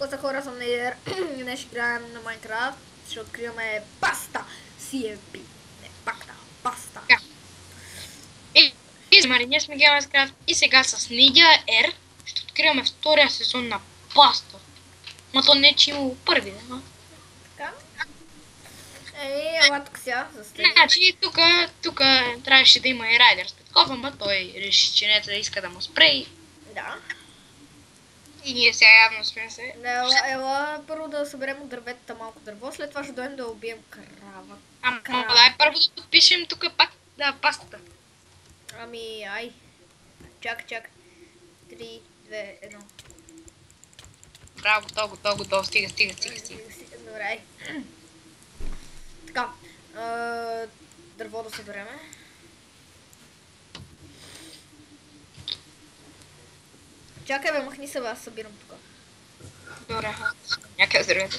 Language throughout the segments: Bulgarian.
какво са хора, съм Нейдер. Днес ще играем на Майнкрафт. Ще откриваме паста. CFP. Не, пакта. Паста. Мари, ние сме Геймърскрафт и сега с Нидия Р ще откриваме втория сезон на Паста. Ма то не е, че имало първи, да? Така. Ела тук сега, застани. Значи тук трябваше да има и Райдер с Петков, ама той реши, че не иска да му спре и... Да. И ние сега явно сме се... Ела първо да съберем от дърветата малко дърво, след това ще дойдем да убием крава. Ама дай първо да подпишем тук пак пастата. Ами, ай. Чак. 3, 2, 1. Браво, готово, стига. Добре, ай. Така. Дърво да събереме. Чакай бе, махни се бе, аз събирам тук. Добре, някъде с дървета.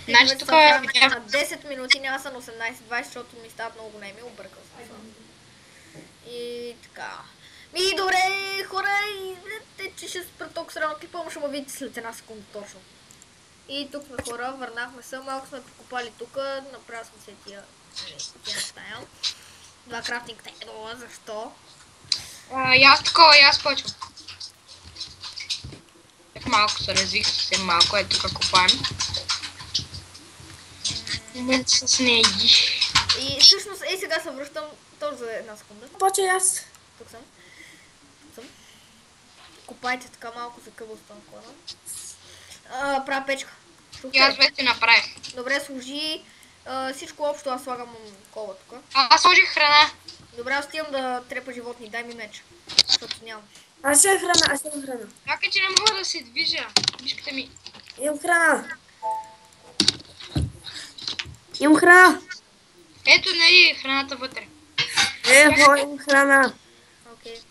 Значи тук на 10 минути, няма са на 18-20, защото ми стават много големи, объркал съм. И така. Добре, хора, че ще спра толкова срано клипа, ще му видите след една секунда точно. И тук сме хора, върнахме се, малко сме покупали тук, направили сме се тия неща. Два крафтинг тейбъла, защо? Аз почвам. Так малко се развих, съвсем малко, ето тук купаем. Момент с неги. И всъщност, сега се връщам точно за една секунда. Почай аз. Тук съм. Купайте така малко за къбълстон клана. Правя печка. И аз вече направих. Добре, служи всичко общо, аз слагам кола тук. Аз сложих храна. Добре, аз стигам да трепа животни, дай ми меч. Защото нямам. Аз имам храна. Как е, че не мога да се движа? Мишката ми. Имам храна. Ето, нали, храната вътре. Имам храна. Окей.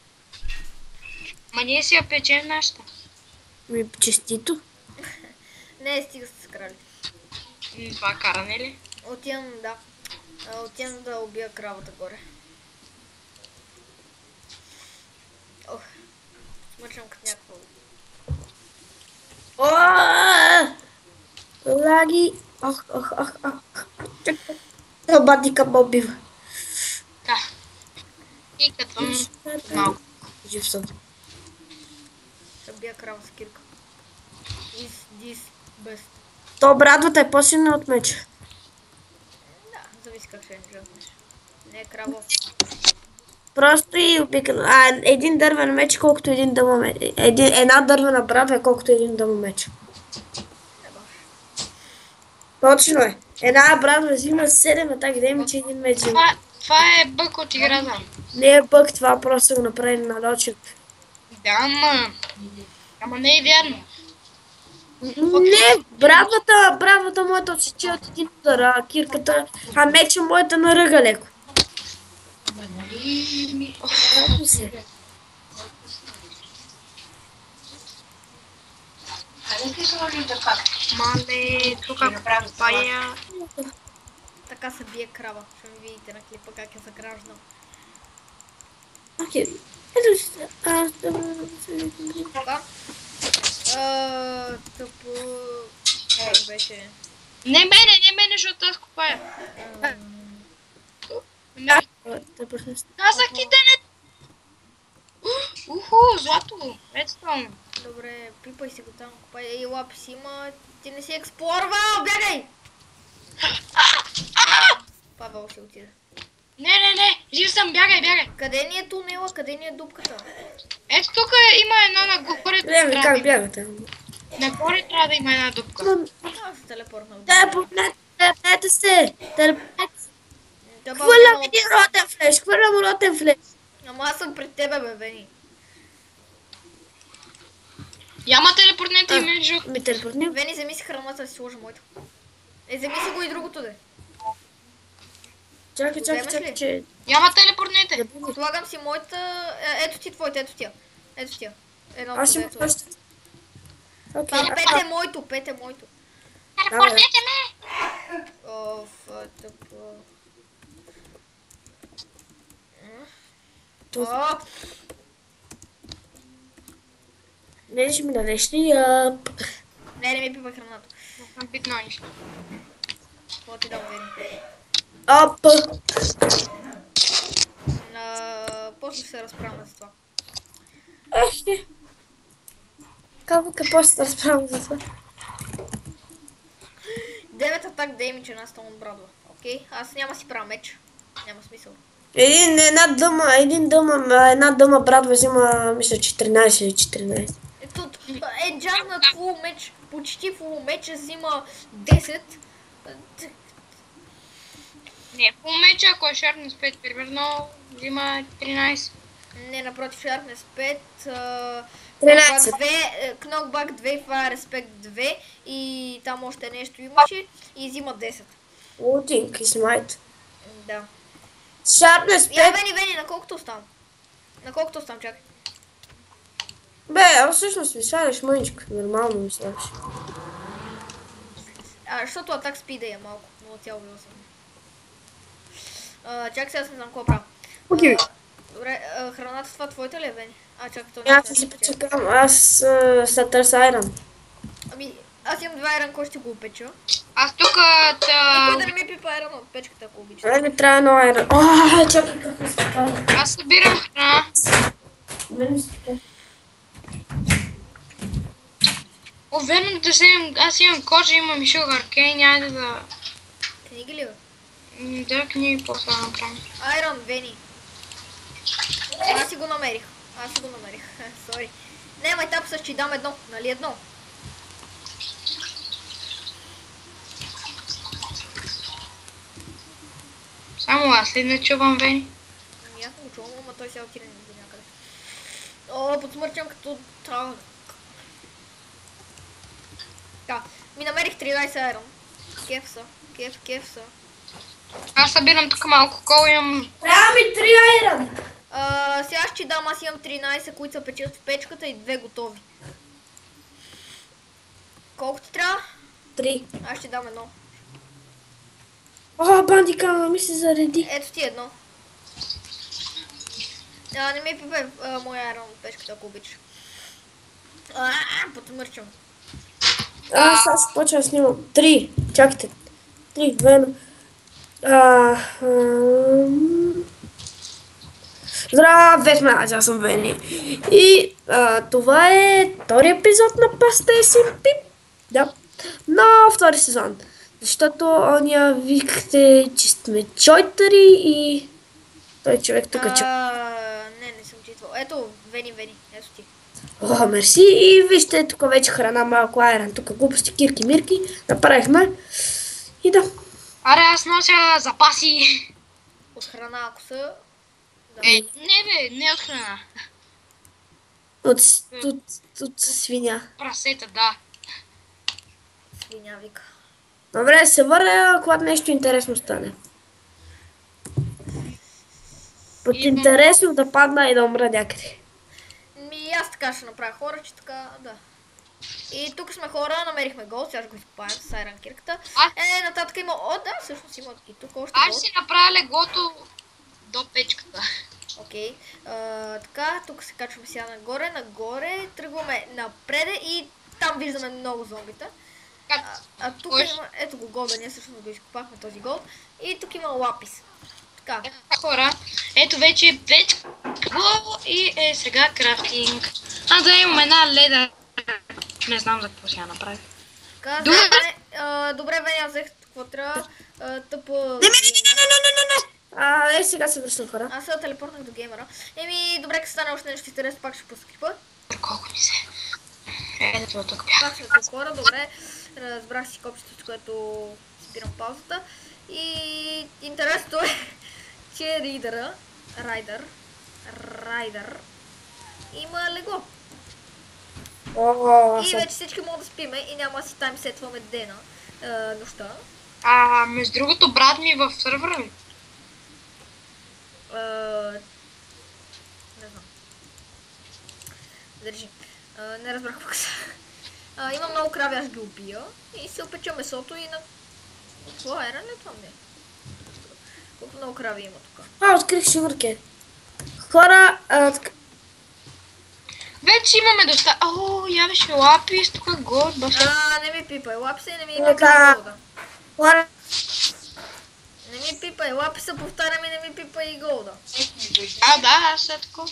Ма ние си я печем нашата. Честито. Не, стига с крали. Това каране ли? Отивам да убия кравата горе. Ох, смъчвам като някакво. Лаги. Това батика бобива. Да. И като малко. Жив съм. Ще бия крава с кирка. Is this best? То брадвата е по-силна от меча. Да, зависи как ще жътнеш. Не е краво. Просто и обикновено. Един дървен меч, колкото един дъмомеч. Една дървена брадва е колкото един дъмомеч. Точно е. Една брадва взима 7 атаки, да има, че един меч. Това е бък от играта. Не е бък, това просто го направи нарочно. Да, ама не е вярно. Не, брадвата моята отсече от един удар, а кирката, а меча моята наръга леко. Мале, тук купая. Така се бие крава. Ще ми видите на клипа как е заграждал. Окей. Така. Тъпо... беше... Не мене, защото аз купая. Казах ти да не... Злато. Редстоун. Добре, пипай си го там, купай. Лапис има... Ти не си експлорвал, бягай! Павел ще отиде. Не, жив съм, бягай. Къде ни е тунела? Къде ни е дупката? Ето тук има едно нагоре. Гледаме как бягате. Нагоре трябва да има една дупка. Аз се телепортнах. Телепортнете се! Хвърлям един ротен флеш, Ама аз съм пред тебе, бе, Вени. Яма телепортнете и мен жълт. Ми телепортнем. Вени, вземи си храната да си сложа моето. Вземи си го и другото, де. Чакай, че... Яма телепортнете. Слагам си моята... Ето ти твоите, ето тия. Ето тия. Аз ще му плаща. Пете моето. Телепортнете ме. Не, ще ми дадеш ли ап? Не ми пипай храната. Не съм пипнал нищо. Какво ти дам, Вени? Ап. После ще се разправяме за това. Ех, не. Как после да разправям за това? 9 атак деймидж, една стон брадва. Окей, аз няма си правя меч. Няма смисъл. Една дъма брат взима, мисля, 14 или 14. Ето, джанът фул меч, почти фул меч взима 10. Не, по меча, ако е Sharpness 5, примерно, взима 13. Не, напротив, Sharpness 5, 13. Knockback 2, Fire Respect 2 и там още нещо имаше и взима 10. Лутинг и смайт. Да. Sharpness 5. Вени, на колкото оставам? На колкото оставам, чакай. Бе, аз всъщност ми слагаш мъничко. Нормално ми слагаш. Защото атак спида е малко, 0,8. Чакай сега, не знам какво правя. Окей. Добре, храната това твоята ли е, Вени? Чакай, то Аз ще почекам, аз се търся айран. Ами, аз имам 2 айран, кой ще го опеча? Аз тук Никой да не ми пипа айран от печката, ако обича. Ай, ми трябва едно айран. Чакай, какво се прави? аз събирам храна. О, верно да вземем, аз имам кожа, имам и Sugarcane, айде да... Книги ли, бе? Да, книги после да направим. Айрон, Вени. Аз си го намерих. Сори. Не, майтап с че дам едно, нали едно? Само аз ли не чувам, Вени? Ами аз го чувам, ама той сега отиде някъде. О, подсмърчам като так. Да, ми намерих 13 айрон. Кеф са. Аз събирам тук малко кол, имам... Трябва ми 3 айран. Сега ще дам, аз имам 13, които се печат в печката и 2 готови. Колко ти трябва? 3. Аз ще дам едно. Бандика, ми се зареди. Ето ти едно. Не ми пипе моя айрон от печката, ако обичаш. Потмърчам. Аз почвам да снимам. 3. Чакайте. 3, 2, 1. Здравейте, аз съм Вени. И това е втори епизод на Паста SMP. Да. На втори сезон. Защото ония викахте, че сме чойтъри и той човек тук е Не съм читвал. Ето, Вени, ето ти. Мерси. И вижте, тук вече храна малко айран. Тук глупости, кирки, мирки. Направихме. И да. Аре, аз нося запаси. От храна, ако са... Да. Не бе, не от храна. От свиня. Прасета, да. Свиня вика. Добре, се върна, когато нещо интересно стане. Под интересно да падна и да умра някъде. Аз така ще направя хора, че така, да. И тук сме хора, намерихме гол, сега ще го изкопаем с айран кирката. Нататък има, всъщност има и тук още гол. Аз си направя леглото до печката. Окей, така, тук се качваме сега нагоре, тръгваме напреде и там виждаме много зомбита. Тук има, ето го голда, ние всъщност го изкопахме този голд. И тук има лапис. Така. Хора, ето вече е печка и сега крафтинг. Да имам една леда. Не знам за какво сега направя. Добре, Веня, аз взех какво трябва. Тъпо... Не! Сега се връщам, хора. Аз се телепортнах до геймера. Добре, като стане още нещо интересно, пак ще поскипа. Колко ми се. Ето тук бях. Пак ще хора, добре. Разбрах си копчето, с което спирам паузата. И интересното е, че Райдър има легло. И вече всички могат да спиме и няма да си таймсетваме дена, нощта. Между другото, брат ми в сървъра ли? Не знам. Държи. Не разбрах какво са. Има много крави, аз ги убия и се опеча месото и на... Това е рано, това не. Колко много крави има тук. Открих Sugarcane. Хора, Вече имаме доста... О, явеше лапис, тук год, баса. Не ми пипай лаписа и не ми Така. пипай голда. Хора, Не ми пипай лаписа, повтарям и не ми пипай и голда. Да, аз е такова.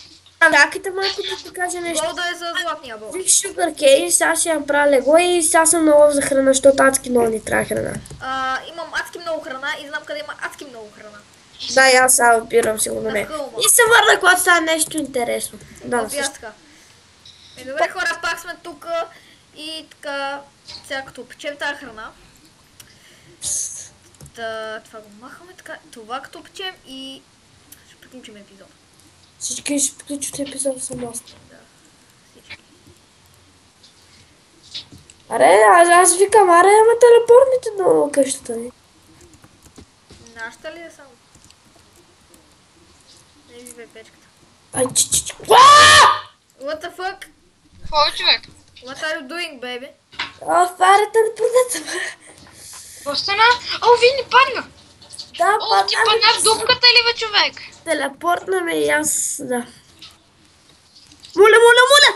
чакайте малко да ти кажа нещо. Голда е за златния бол. Виж Sugar Cage, сега ще я направя легло и сега съм на лов за храна, защото адски много ни трябва храна. Имам адски много храна и знам къде има адски много храна. Да, и аз сега опирам сигурно На не. хълма. И се върна, когато стане нещо интересно. Да, Аз също. така. Добре хора, пак сме тук и така, сега като печем тази храна. Това го махаме така, това като печем и ще приключим епизода. Всички ще приключат епизод само аз. Да, всички. Аре, аз викам, аре, ама телепортните до къщата ни. Нашата ли е само? Не ви бе печката. Ай, What the fuck? Какво е, човек? What are you doing, baby? това е телепортната. Какво стана? О, Вини падна! Да, О, ти падна в дупката ли бе, човек? телепортна ме и аз, да. Моля!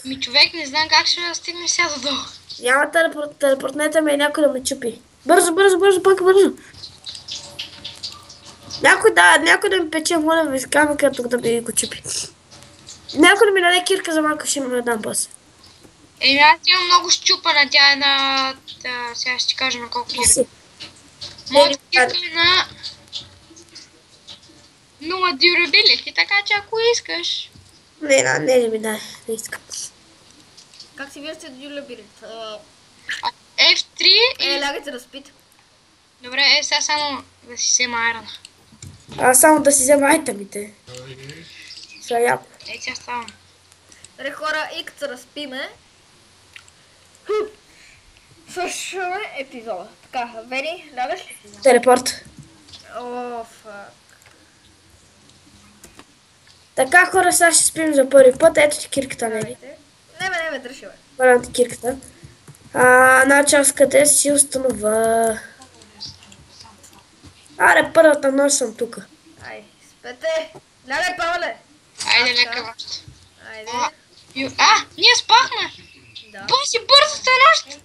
Ми, човек, не знам как ще стигне сега додолу. Няма телепортнете ме и някой да ме чупи. Бързо, пак бързо. Някой да ми пече, моля ви, с камъка тук да ми го чупи. Някой да ми даде кирка за малко, ще ме дам после. Аз имам много щупана, тя е на... сега ще ти кажа на колко кирка. Си. Моята кирка е на... 0 durability, така че ако искаш... Не ми дай, не искам. Как си виждате дюлебирит? F3 и... Лягайте да спите. Добре, сега само да си взема айрона. Само да си взема айтемите. Сега яко. Сега ставам. Добре хора, и като се разпиме, слушаме епизода. Така, Вени, лягаш ли? Телепорт. О, фак. Така хора, сега ще спим за първи път. Ето ти кирката, не. Не бе, дръжи бе. Върнам ти кирката. Значи аз къде си установя. Аре, първата нощ съм тук. Ай, спете. Лягай, Павле. Айде, лека нощ. Айде. Ние спахме! Да. Боси, бързата нощ!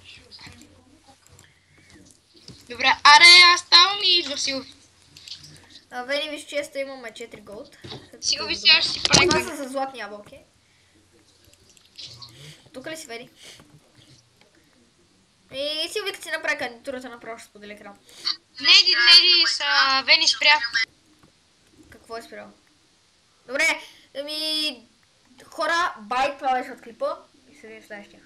Добре, аз ставам и идва Силви. Вени, виж, често имаме 4 голд. Силви сега ще си Това прави. са за златни ябълки. Тук ли си, Вени? И Силви, като си направи кандидатурата, направо ще сподели екран. Не, са Вени спря. Какво е спирал? Добре, хора, бай, това беше от клипа и се видим в следващия.